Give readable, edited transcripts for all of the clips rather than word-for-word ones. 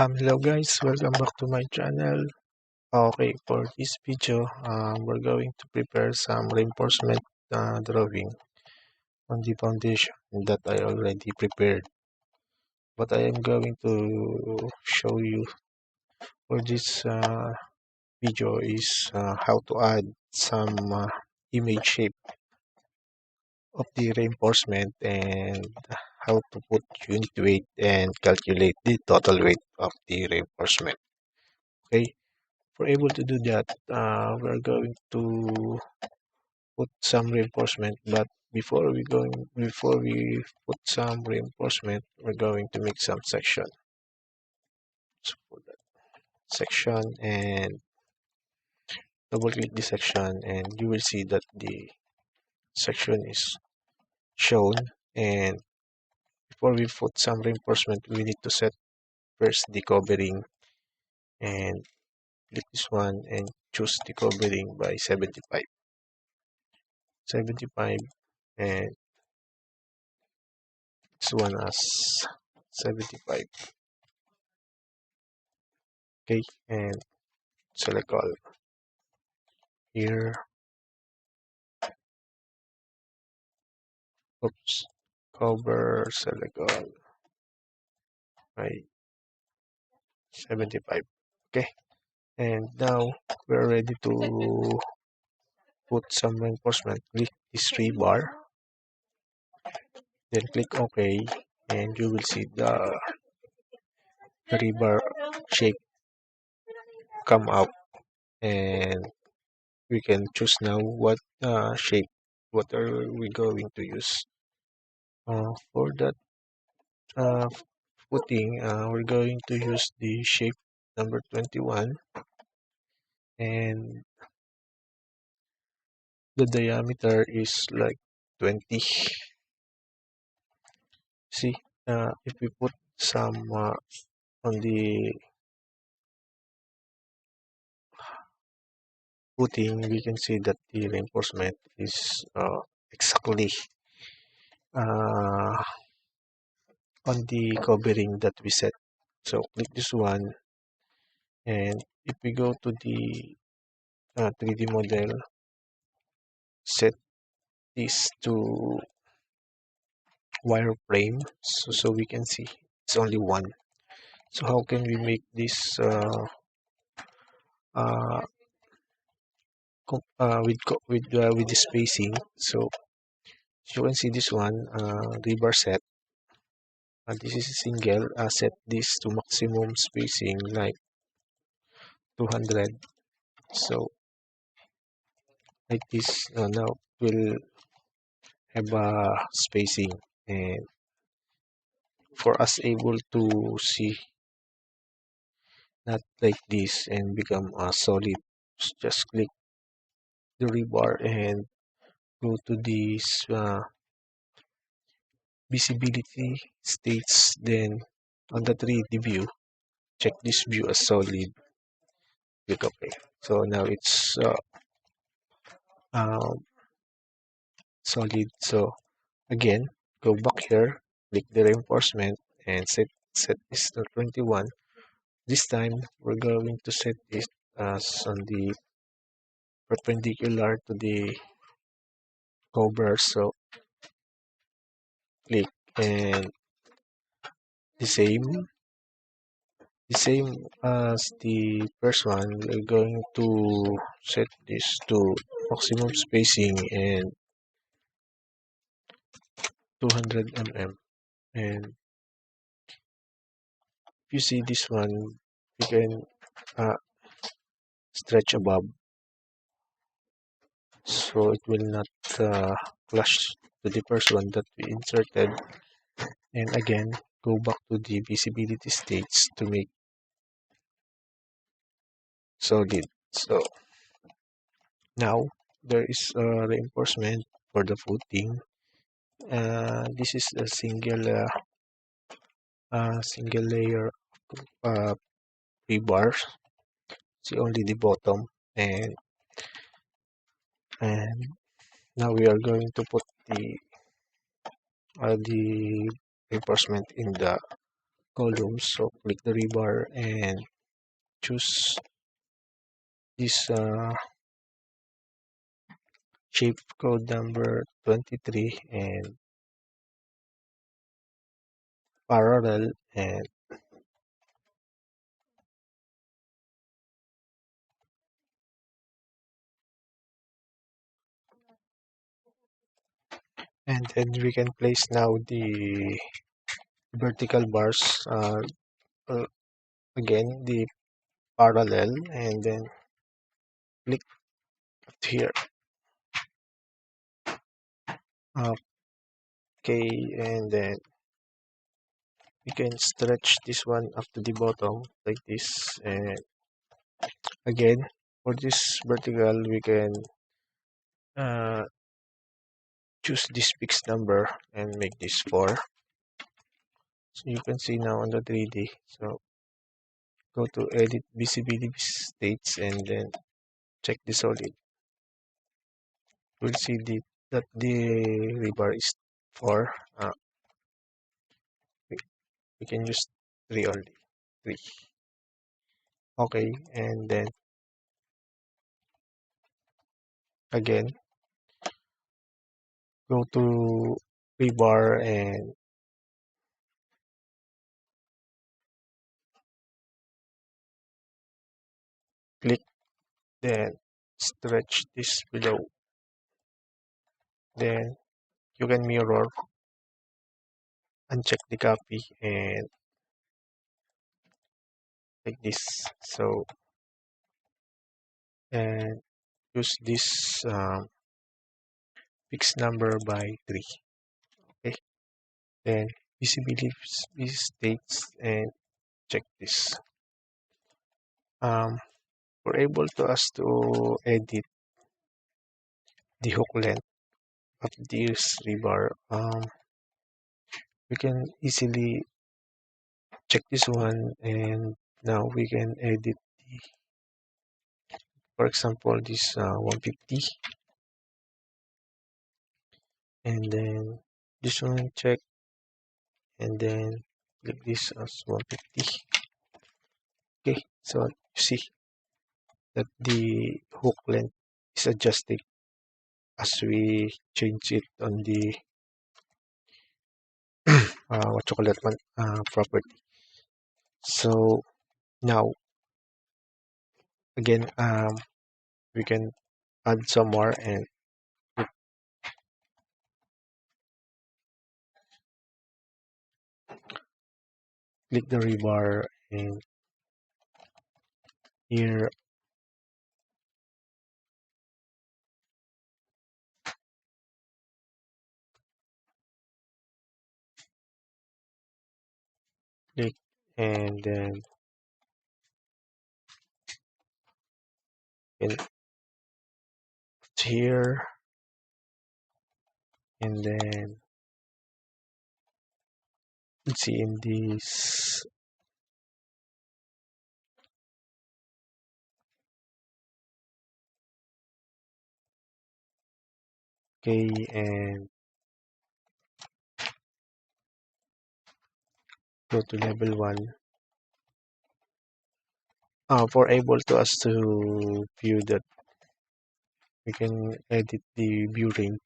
Hello guys, welcome back to my channel. Okay, for this video, we're going to prepare some reinforcement drawing on the foundation that I already prepared. What I am going to show you for this video is how to add some image shape of the reinforcement and how to put unit weight and calculate the total weight of the reinforcement. Okay. For able to do that, we're going to put some reinforcement. But before we put some reinforcement, we're going to make some section. So for that section and double click the section, and you will see that the section is shown. And before we put some reinforcement, we need to set first the covering, and click this one and choose the covering by 75, and this one as 75. Okay, and select all here. Oops, cover, select all by 75. Okay, and now we're ready to put some reinforcement. Click this three bar, then click OK, and you will see the rebar shape come out, and we can choose now what shape, what are we going to use. For that footing, we're going to use the shape number 21, and the diameter is like 20. See, if we put some on the footing, we can see that the reinforcement is exactly uh, on the covering that we set. So click this one, and if we go to the 3D model, set this to wireframe, so we can see it's only one. So how can we make this uh, with the spacing? So you can see this one, rebar set. This is a single. Set this to maximum spacing like 200. So like this, now we'll have a spacing, and for us able to see not like this and become solid, just click the rebar and go to this visibility states, then on the 3D view, check this view as solid, click OK. So now it's um, solid. So again, go back here, click the reinforcement, and set this to 21. This time we're going to set it as on the perpendicular to the cover. So click, and the same as the first one, we're going to set this to maximum spacing and 200 mm. And if you see this one, you can stretch above, so it will not clash to the first one that we inserted. And again, go back to the visibility states to make solid. So now there is a reinforcement for the footing. This is a single layer rebar. See only the bottom, and now we are going to put the reinforcement in the columns. So click the rebar and choose this shape code number 23 and parallel, and then we can place now the vertical bars, uh, again the parallel, and then click here. Okay, and then we can stretch this one up to the bottom like this, and again for this vertical we can uh, choose this fixed number and make this 4. So you can see now on the 3D. So go to edit visibility states and then check the solid. We'll see that the rebar is 4. We can use 3 only. 3. Okay, and then again go to rebar and click, then stretch this below. Then you can mirror, uncheck the copy, and like this. So and use this fixed number by 3. Okay, then visibility states and check this. We're able to us to edit the hook length of this rebar. We can easily check this one, and now we can edit for example this 150, and then this one check, and then click this as 150. Okay, so you see that the hook length is adjusted as we change it on the what you call that one, property. So now again, we can add some more and click the rebar, and here click, and then in here, and then let's see in this. Okay, and go to level 1. For able to us to view that, we can edit the view range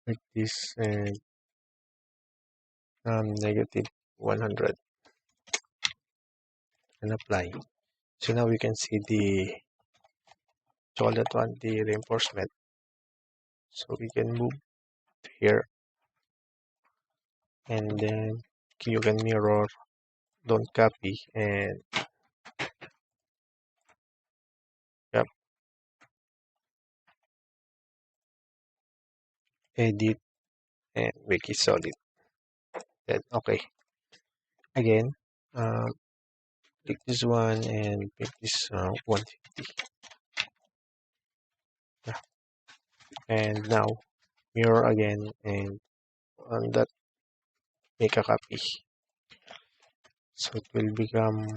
like this, and negative 100, and apply. So now we can see the solid one, the reinforcement. So we can move here, and then you can mirror, don't copy, and yep, edit and make it solid. Then okay, again, click this one and pick this 150. Yeah. And now mirror again, and on that make a copy. So it will become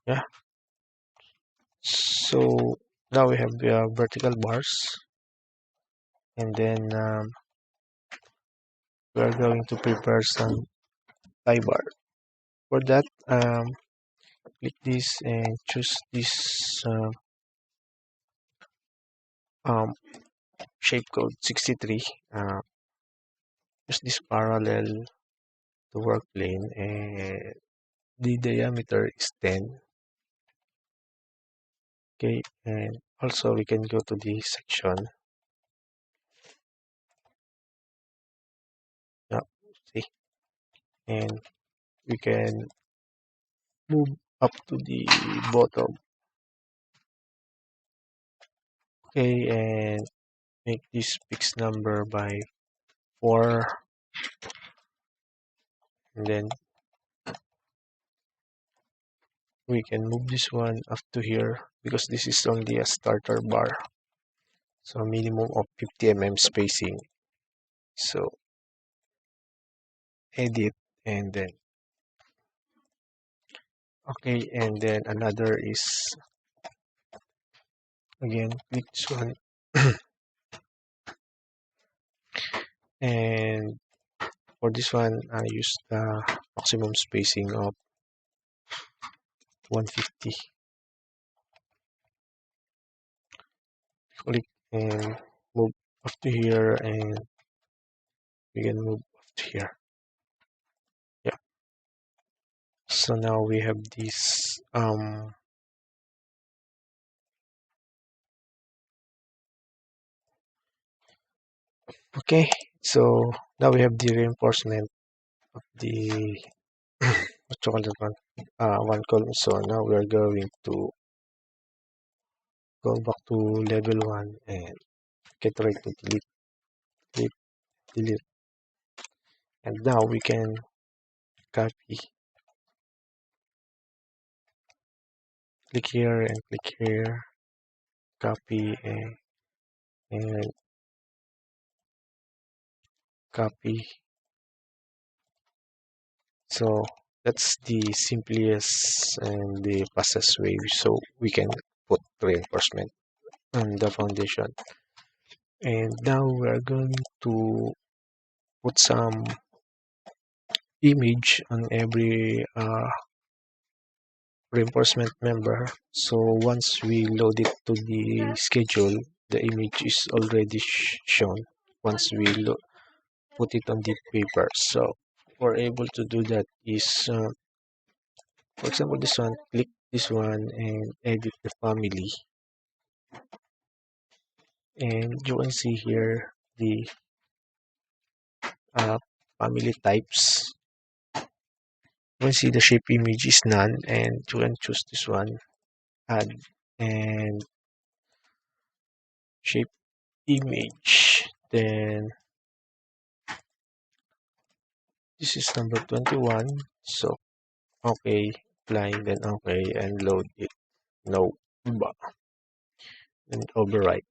Yeah. So now we have vertical bars, and then we are going to prepare some tie bar. For that, click this and choose this uh, um, shape code 63. Use this parallel to work plane, and the diameter is 10. Okay, and also we can go to the section. Yeah, see, and we can move up to the bottom. Okay, and make this fixed number by 4, and then we can move this one up to here because this is only a starter bar, so minimum of 50 spacing. So edit, and then okay, and then another is again click this one and for this one I use the maximum spacing of 150. Click and move up to here, and we can move up to here. Yeah, so now we have this okay, so now we have the reinforcement of the what you call that one, one column. So now we are going to go back to level 1 and get ready to delete, delete, delete. And now we can copy, click here and click here, copy and copy. So that's the simplest and the fastest way so we can put reinforcement on the foundation. And now we are going to put some image on every reinforcement member. So once we load it to the schedule, the image is already shown once we put it on the paper. So we're able to do that is, for example, this one, click this one and edit the family. And you can see here the uh, family types. You can see the shape image is none, and you can choose this one, add, and shape image. Then this is number 21. So okay, apply, then okay, and load it. No, and overwrite.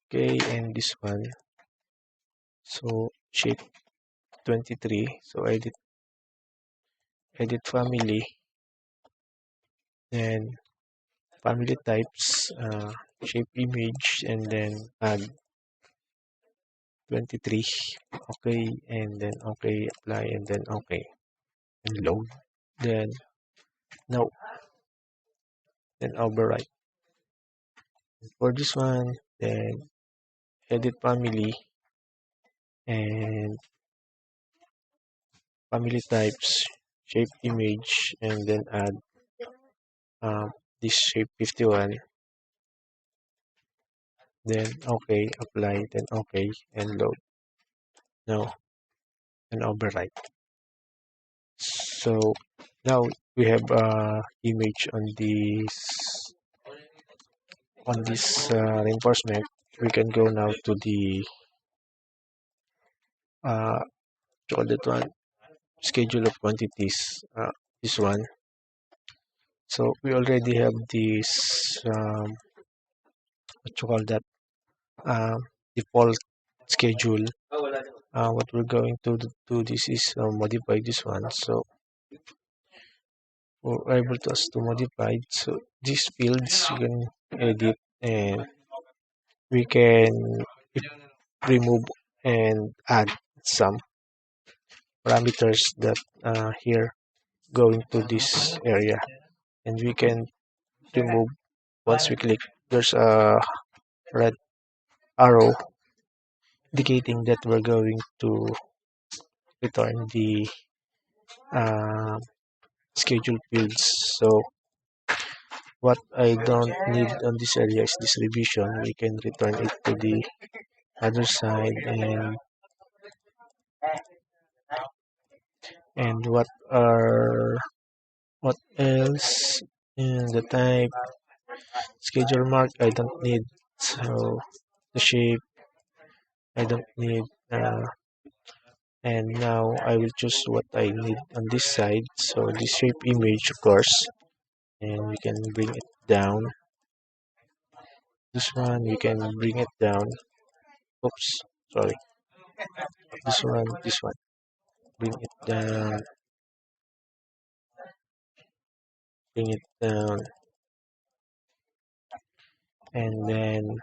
Okay, and this one. So shape 23. So edit family, then family types, shape image, and then add 23. Okay, and then okay, apply, and then okay, and load. Then no, then overwrite. For this one, then edit family and family types, shape image, and then add this shape 51. Then okay, apply, then okay, and load. No, and overwrite. So now we have image on this reinforcement. We can go now to the that one, schedule of quantities. This one. So we already have this what you call that, um, default schedule. What we're going to do this is modify this one. So or able to us to modify. So these fields you can edit, and we can remove and add some parameters that here going to this area, and we can remove once we click. There's a red arrow indicating that we're going to return the uh, schedule fields. So what I don't need on this area is this revision. We can return it to the other side, and what else? And the type schedule mark I don't need. So the shape I don't need. And now I will choose what I need on this side. So this shape image, of course, and we can bring it down. This one we can bring it down. Oops, sorry. This one, bring it down, bring it down, and then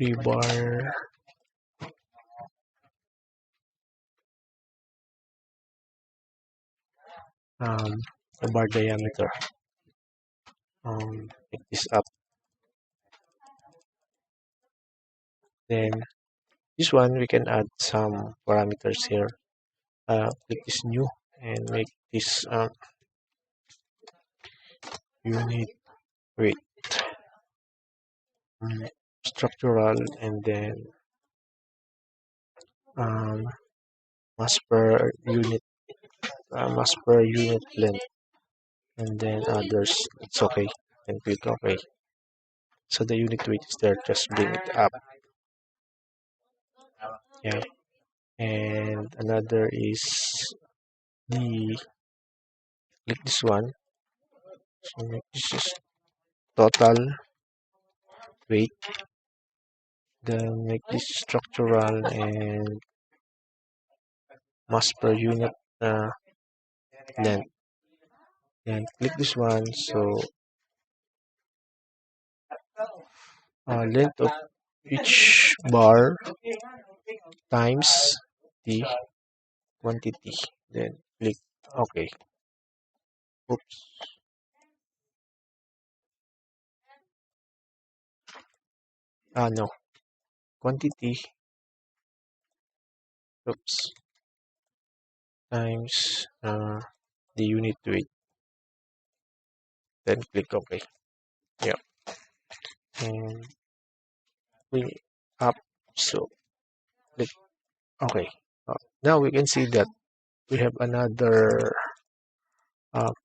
rebar um, the bar diameter. Make this up. Then this one we can add some parameters here. Click this new and make this unit weight structural, and then um, mass per unit mass per unit length, and then others. It's okay. And click OK. So the unit weight is there. Just bring it up. Yeah. And another is the click this one. So make this is total weight. Then make this structural and mass per unit length. And click this one. So length of each bar times the quantity. Then click OK. Oops. No. Quantity. Oops. Times the unit weight. Then click OK. Yeah. And bring it up. So click OK. Now we can see that we have another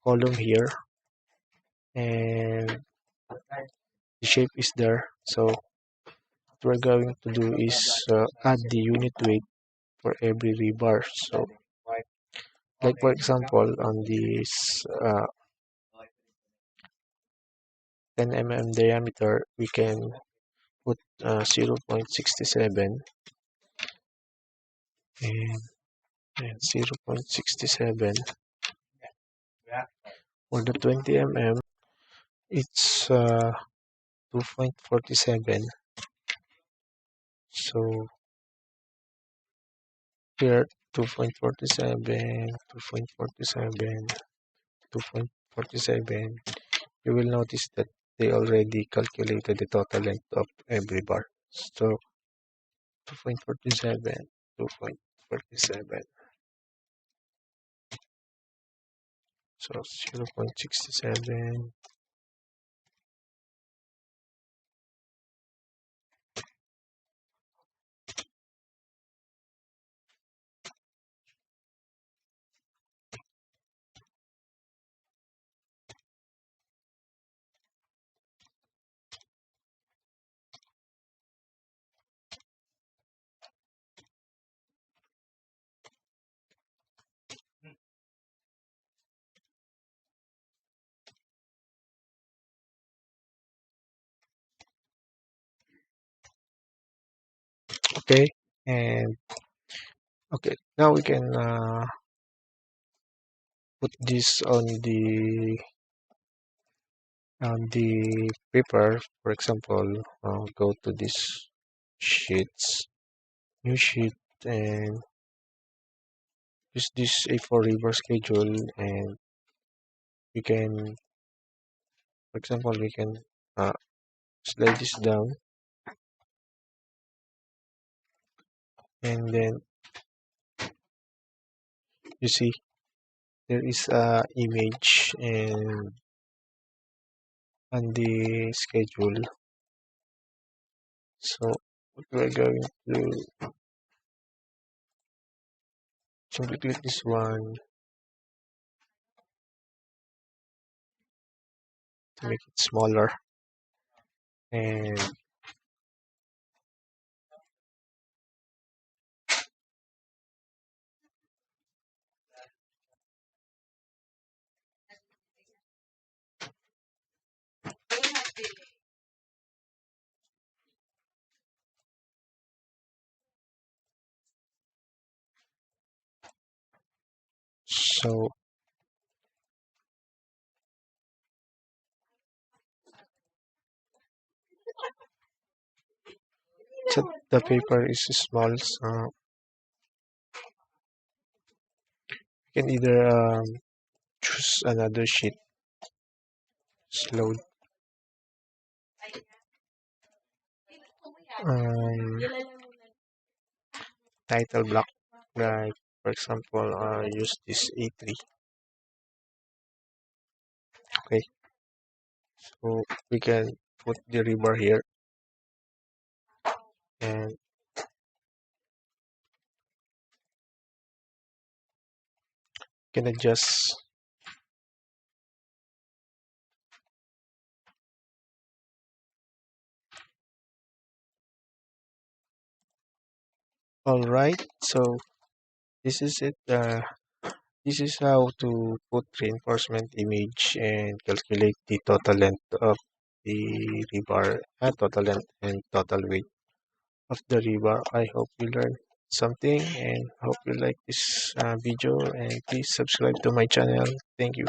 column here, and the shape is there. So what we're going to do is add the unit weight for every rebar. So like for example on this 10 diameter, we can put 0.67 and, 0.67. For the 20 it's 2.47. So here 2.47, 2.47, 2.47. You will notice that they already calculated the total length of every bar. So 2.47, 2.47. So 0.67. Okay, and Okay, now we can put this on the paper. For example, go to this sheets, new sheet, and use this A4 river schedule, and we can, for example, we can uh, slide this down, and then you see there is a image and on the schedule. So what we're going to simply click this one to make it smaller, and so the paper is small. So you can either choose another sheet, slow um, title block, like for example, use this A3. Okay, so we can put the rebar here, and can adjust. All right, so this is it. This is how to put reinforcement image and calculate the total length of the rebar, total length and total weight of the rebar. I hope you learned something and hope you like this video, and please subscribe to my channel. Thank you.